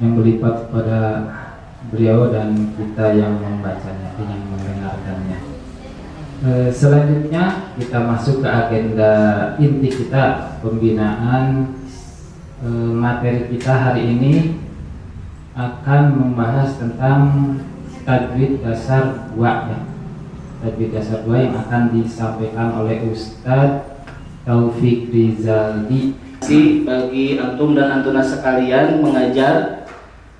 yang berlipat kepada beliau dan kita yang membacanya, yang mendengarkannya. Selanjutnya kita masuk ke agenda inti kita, pembinaan. Materi kita hari ini akan membahas tentang tajwid dasar 2 ya. Tajwid dasar 2 yang akan disampaikan oleh Ustadz Taufik Rizaldi. Bagi antum dan antuna sekalian mengajar,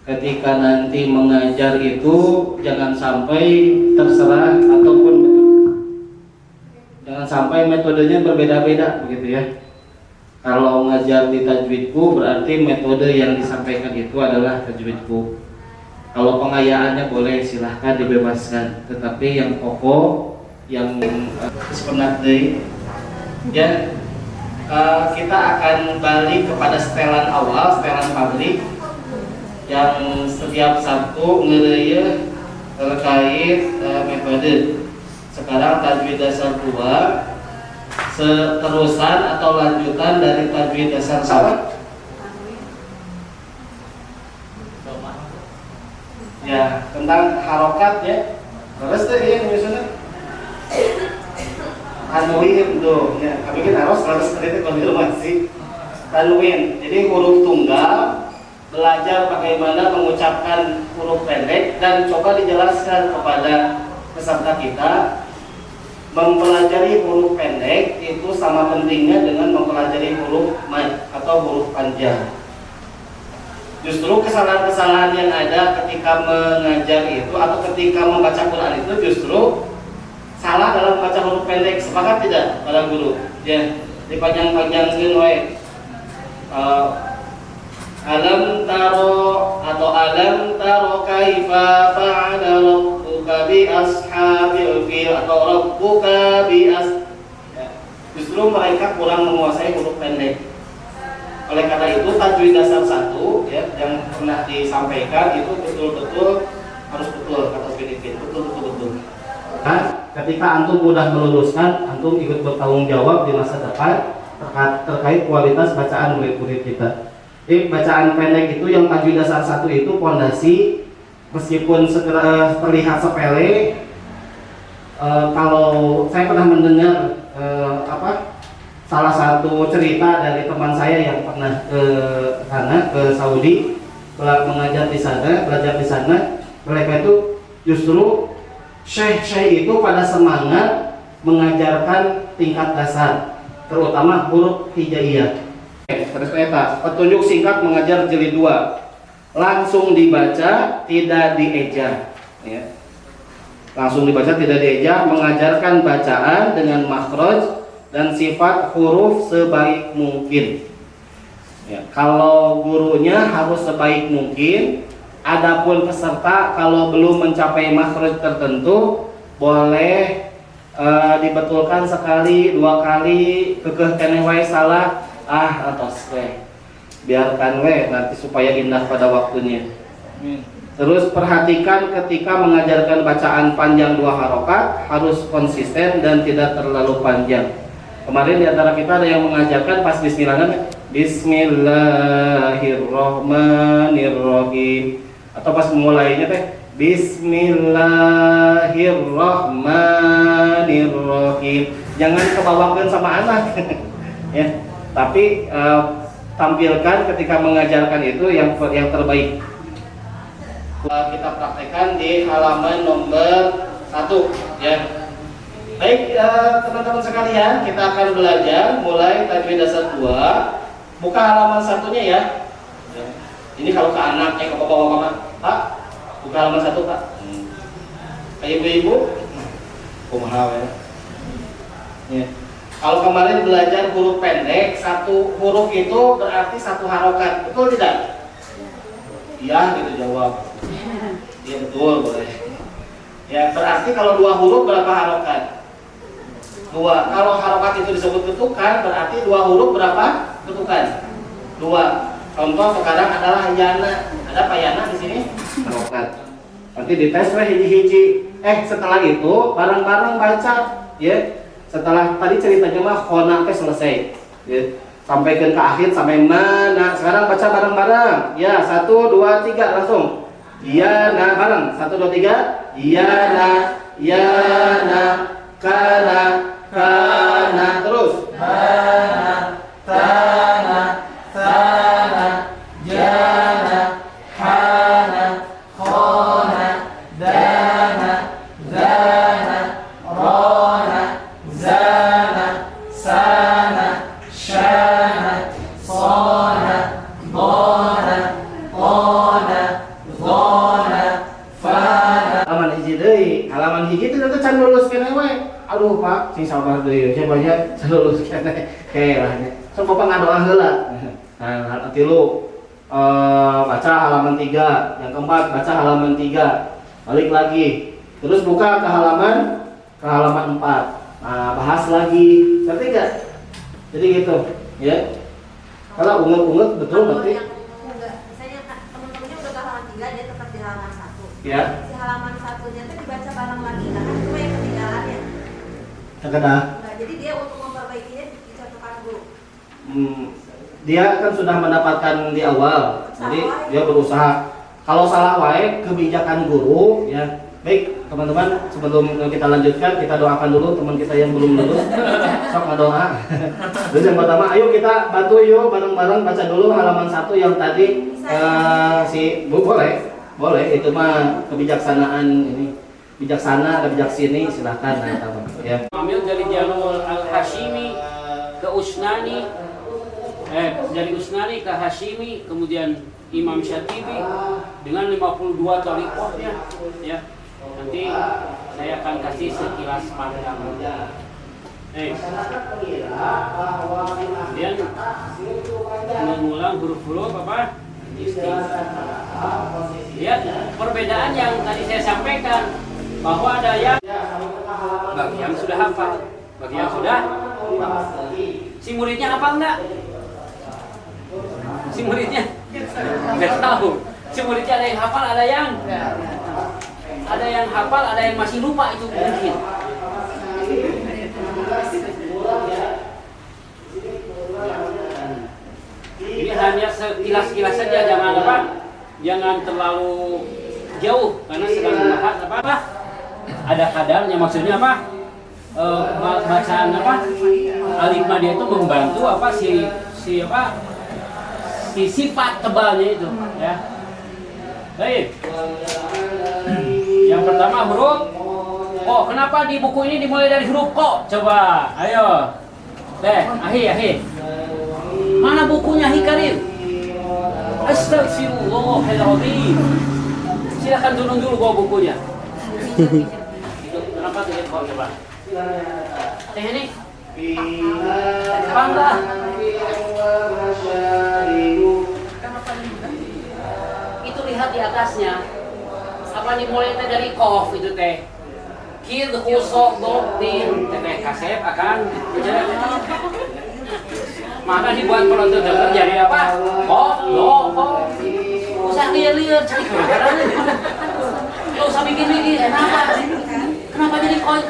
ketika nanti mengajar itu jangan sampai terserah ataupun jangan sampai metodenya berbeda-beda begitu ya. Kalau ngajar di tajwidku berarti metode yang disampaikan itu adalah tajwidku. Kalau pengayaannya boleh silahkan dibebaskan, tetapi yang pokok yang sebenarnya ya kita akan balik kepada setelan awal, setelan pabrik yang setiap Sabtu ngeraya terkait metode. Sekarang tajwid dasar 2 seterusan atau lanjutan dari tajwid dasar 1. Ya, tentang harokat ya. Terus tuh yang misalnya tanwin tuh ya, kami kan harus seperti konfirmasi tanwin. Jadi huruf tunggal, belajar bagaimana mengucapkan huruf pendek dan coba dijelaskan kepada peserta kita. Mempelajari huruf pendek itu sama pentingnya dengan mempelajari huruf mad atau huruf panjang. Justru kesalahan-kesalahan yang ada ketika mengajar itu atau ketika membaca Quran itu justru salah dalam membaca huruf pendek. Sepakat tidak para guru? Ya, dipanjang-panjangin wae. Alam taro atau alam taro kaifa fa'ala rabbuka bi ashabil fil atau rabbuka bi as. Ya. Justru mereka kurang menguasai huruf pendek. Oleh karena itu tajwid dasar 1 ya yang pernah disampaikan itu betul-betul harus betul kata Filipin, betul. Nah, ketika antum sudah meluluskan, antum ikut bertanggung jawab di masa depan terkait kualitas bacaan murid-murid kita. Jadi bacaan pendek itu yang tajwid dasar 1 itu pondasi, meskipun terlihat sepele. Kalau saya pernah mendengar salah satu cerita dari teman saya yang pernah ke Saudi mengajar di sana, belajar di sana, mereka itu justru syekh itu pada semangat mengajarkan tingkat dasar, terutama huruf hijaiyah. Terus petunjuk singkat mengajar jilid 2, langsung dibaca tidak dieja ya. Langsung dibaca tidak dieja, mengajarkan bacaan dengan makhraj dan sifat huruf sebaik mungkin ya. Kalau gurunya harus sebaik mungkin, adapun peserta kalau belum mencapai makhraj tertentu boleh dibetulkan sekali, 2 kali, kekeh keneh wae salah atau biarkan nanti supaya indah pada waktunya. Terus perhatikan ketika mengajarkan bacaan panjang 2 harokat harus konsisten dan tidak terlalu panjang. Kemarin diantara kita ada yang mengajarkan pas bismillah, Bismillahirrahmanirrahim, atau pas memulainya Bismillahirrahmanirrahim. Jangan kebawakan sama anak ya. Tapi tampilkan ketika mengajarkan itu yang terbaik. Kita praktekkan di halaman nomor 1 ya. Baik teman-teman sekalian, kita akan belajar mulai tajwid dasar 2. Buka halaman 1-nya ya. Ini kalau ke anak, ke bapak-bapak, Pak, buka halaman 1 Pak. Ibu-ibu, kumaha ya. Kalau kemarin belajar huruf pendek, 1 huruf itu berarti 1 harokat, betul tidak? Iya gitu jawab. Iya betul, boleh. Ya berarti kalau 2 huruf berapa harokat? 2. Kalau harokat itu disebut ketukan, berarti 2 huruf berapa ketukan? 2. Contoh sekarang adalah yana. Ada apa yana di sini? Harokat. Nanti dites hiji-hiji. Setelah itu bareng-bareng baca, ya. Setelah tadi ceritanya mah khona selesai, ya. sampaikan ke akhir sampai mana. Sekarang baca bareng-bareng. Ya, 1 2 3 langsung. Ya na bareng. 1 2 3. Ya na kana terus. Hana tana sana jana hana khona dana zana rona zana sana shana sona bona ona zona fana. Halaman hiji deui, halaman hiji teh teh can lulus keneh we. Aduh Pak, sing sabar deui, saya banyak can lulus keneh. Lah nya. Sok Bapak ngadoa heula. Nah, tilu baca halaman 3, yang keempat baca halaman 3. Balik lagi. Terus buka ke halaman 4. Nah, bahas lagi. Ngerti enggak? Jadi gitu, ya. Kalau unget-unget betul berarti misalnya teman-temannya udah ke halaman 3, dia tetap di halaman 1. ya. Si halaman 1-nya tuh dibaca bareng lagi, nah kan cuma yang ketinggalan ya. Terkena. Nah, jadi dia untuk memperbaikinya dicocokkan dulu. Dia kan sudah mendapatkan di awal, jadi dia berusaha. Kalau salah wae kebijakan guru, ya. Baik teman-teman, sebelum kita lanjutkan, kita doakan dulu teman kita yang belum lulus. Sok ngedoa. Terus yang pertama, ayo kita bantu yuk bareng-bareng baca dulu halaman 1 yang tadi si Bu boleh itu mah kebijaksanaan ini. Bijaksana, bijaksini silahkan teman ya. Ambil dari jalur Al-Hashimi ke Usnani, dari Usnani ke Hashimi, kemudian Imam Syatibi dengan 52 thariqahnya, ya. Nanti saya akan kasih sekilas pandang. Kemudian mengulang huruf-huruf apa? Lihat perbedaan yang tadi saya sampaikan, bahwa ada yang bagi yang sudah hafal, bagi yang sudah, si muridnya hafal enggak? Si muridnya nggak tahu. Si muridnya ada yang hafal, ada yang hafal, ada yang masih lupa, itu mungkin. Ini hanya sekilas-kilas saja, jangan terlalu jauh karena sedang membahas apa? Ada kadarnya, maksudnya apa? Bacaan apa? Alif dia itu membantu apa si sifat tebalnya itu, ya. Baik. Yang pertama huruf ko. Kenapa di buku ini dimulai dari huruf ko? Coba, ayo. Ahi. Mana bukunya Ahi Karim? Astagfirullahaladzim. Silakan turun dulu bawa bukunya. Kenapa tidak kau coba? Teh ini. Bangga. Itu lihat di atasnya. Apa dimulai dari kof itu teh? Kid khusok doktin teh kasep akan maka dibuat penonton dengar jadi apa? Kof, usah liar-liar cari kemana? Gak usah bikin-bikin, kenapa jadi koi?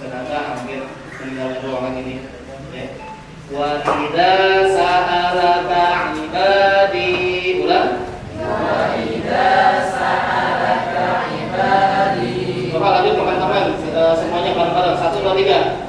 Sedangkan hampir meninggalkan ruangan ini. Wa idza sa'alaka ibadi, ulang. Wa idza sa'alaka ibadi. Coba lanjut teman-teman, semuanya bareng-bareng. 1 2 3.